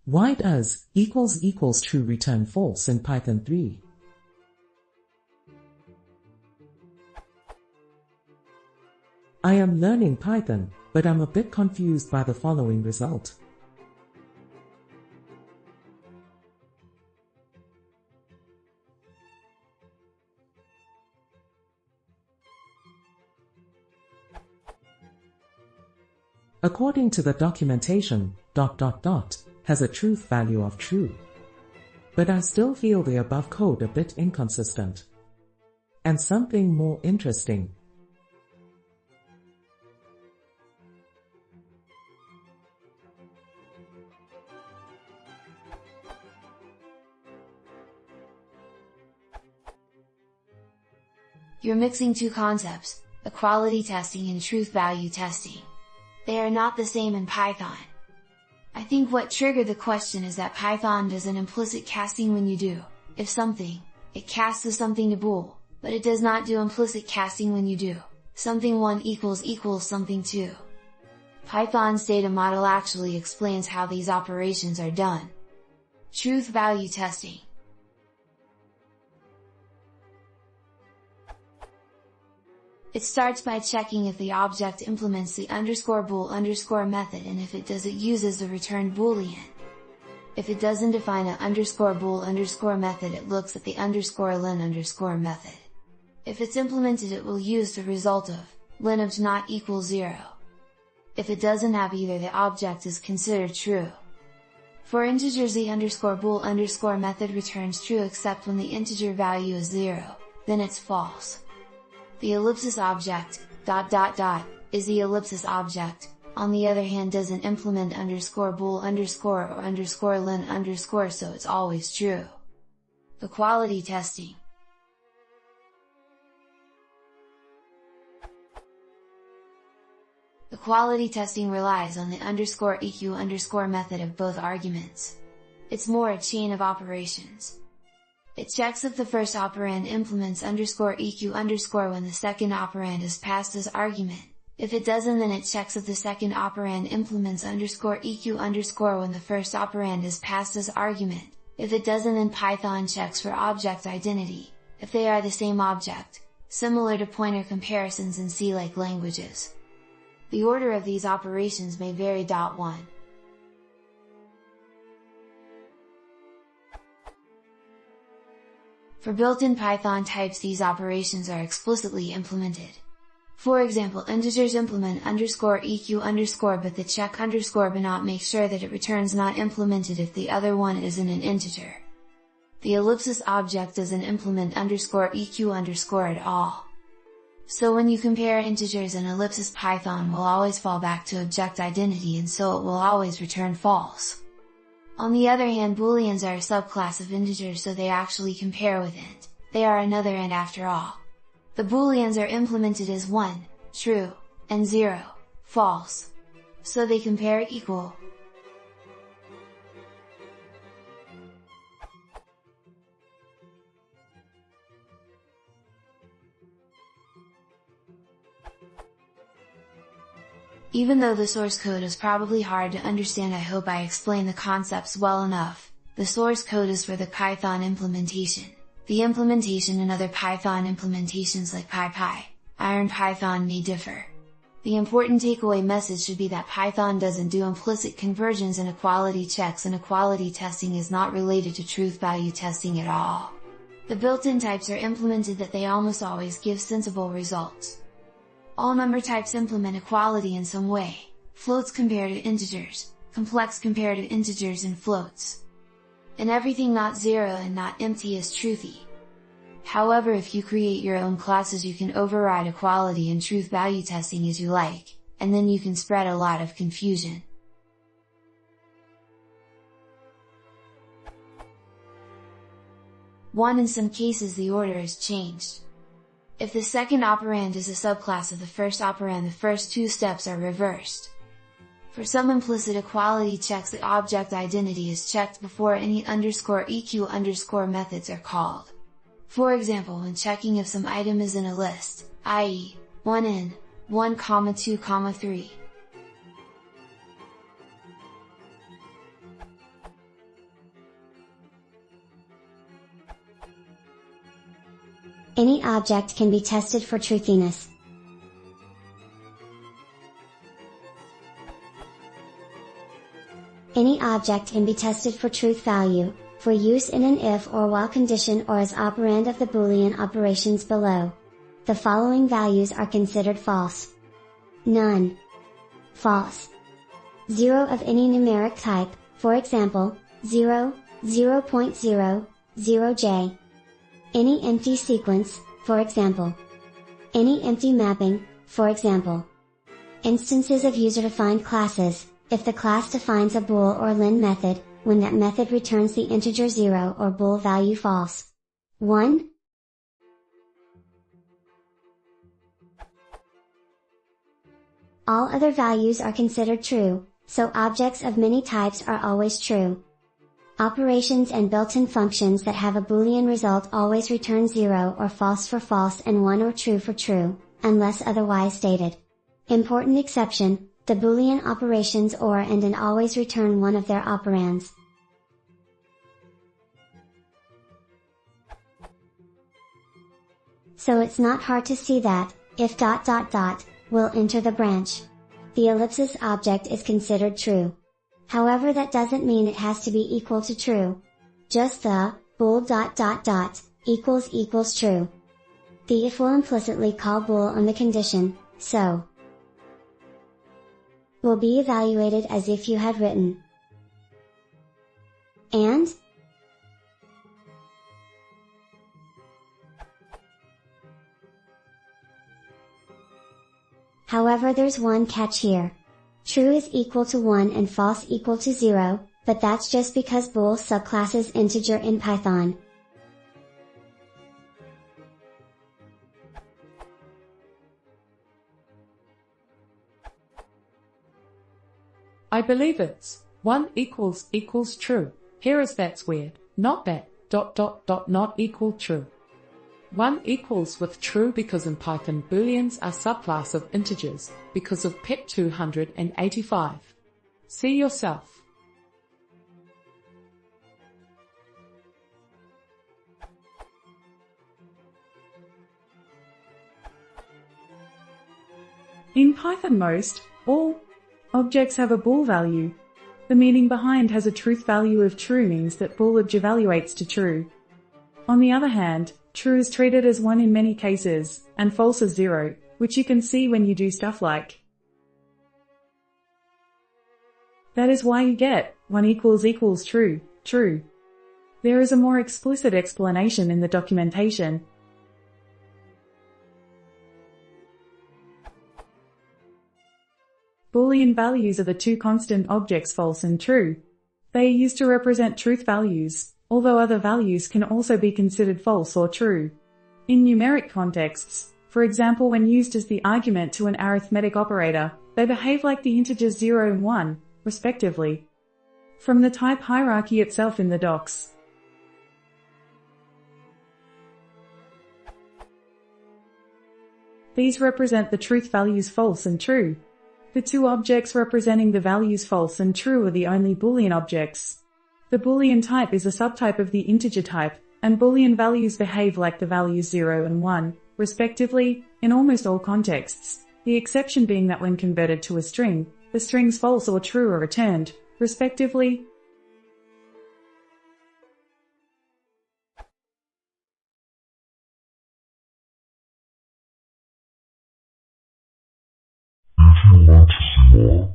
Why does == true return false in Python 3? I am learning Python, but I'm a bit confused by the following result. According to the documentation, ... has a truth value of true. But I still feel the above code a bit inconsistent. And something more interesting. You're mixing two concepts, equality testing and truth value testing. They are not the same in Python. I think what triggered the question is that Python does an implicit casting when you do, if something, it casts as something to bool, but it does not do implicit casting when you do, something 1 == something 2. Python's data model actually explains how these operations are done. Truth value testing. It starts by checking if the object implements the _bool_ method, and if it does, it uses the returned boolean. If it doesn't define a _bool_ method, it looks at the _len_ method. If it's implemented, it will use the result of len of not equals 0. If it doesn't have either, the object is considered true. For integers, the _bool_ method returns true except when the integer value is 0, then it's false. The ellipsis object, ... is the ellipsis object, on the other hand doesn't implement _bool_ or len_, so it's always true. Equality testing. Equality testing relies on the _eq_ method of both arguments. It's more a chain of operations. It checks if the first operand implements _eq_ when the second operand is passed as argument. If it doesn't, then it checks if the second operand implements _eq_ when the first operand is passed as argument. If it doesn't, then Python checks for object identity, if they are the same object, similar to pointer comparisons in C-like languages. The order of these operations may vary. 1. For built-in Python types, these operations are explicitly implemented. For example, integers implement _eq_, but the check _, make sure that it returns not implemented if the other one isn't an integer. The ellipsis object doesn't implement _eq_ at all. So when you compare integers and ellipsis, Python will always fall back to object identity, and so it will always return false. On the other hand, booleans are a subclass of integers, so they actually compare with int, they are another int after all. The booleans are implemented as 1, true, and 0, false. So they compare equal. Even though the source code is probably hard to understand, I hope I explain the concepts well enough. The source code is for the Python implementation. The implementation in other Python implementations like PyPy, IronPython may differ. The important takeaway message should be that Python doesn't do implicit conversions and equality checks, and equality testing is not related to truth value testing at all. The built-in types are implemented that they almost always give sensible results. All number types implement equality in some way. Floats compare to integers, complex compare to integers and floats. And everything not 0 and not empty is truthy. However, if you create your own classes, you can override equality and truth value testing as you like, and then you can spread a lot of confusion. In some cases the order is changed. If the second operand is a subclass of the first operand, the first two steps are reversed. For some implicit equality checks, the object identity is checked before any _eq_ methods are called. For example, when checking if some item is in a list, i.e., 1 in, 1, 2, 3. Any object can be tested for truthiness. Any object can be tested for truth value, for use in an if or while condition or as operand of the Boolean operations below. The following values are considered false. None. False. 0 of any numeric type, for example, 0, 0.0, 0j. Any empty sequence, for example. Any empty mapping, for example. Instances of user-defined classes, if the class defines a bool or len method, when that method returns the integer 0 or bool value false. 1. All other values are considered true, so objects of many types are always true. Operations and built-in functions that have a Boolean result always return 0 or false for false and 1 or true for true, unless otherwise stated. Important exception, the Boolean operations or and always return one of their operands. So it's not hard to see that, if ... will enter the branch. The ellipsis object is considered true. However, that doesn't mean it has to be equal to true. Just the bool ... equals true. The if will implicitly call bool on the condition, so will be evaluated as if you had written and. However, there's one catch here. True is equal to 1 and false equal to 0, but that's just because bool subclasses integer in Python. I believe it's 1 equals true. Here is that's weird, not that, ... not equal true. 1 equals with true because in Python booleans are subclass of integers, because of pip 285. See yourself. In Python all objects have a bool value. The meaning behind has a truth value of true means that bool evaluates to true. On the other hand, true is treated as 1 in many cases, and false as 0, which you can see when you do stuff like. That is why you get 1 equals true, true. There is a more explicit explanation in the documentation. Boolean values are the two constant objects false and true. They are used to represent truth values, although other values can also be considered false or true. In numeric contexts, for example when used as the argument to an arithmetic operator, they behave like the integers 0 and 1, respectively. From the type hierarchy itself in the docs. These represent the truth values false and true. The two objects representing the values false and true are the only Boolean objects. The Boolean type is a subtype of the integer type, and Boolean values behave like the values 0 and 1, respectively, in almost all contexts, the exception being that when converted to a string, the strings false or true are returned, respectively. If you want to see more,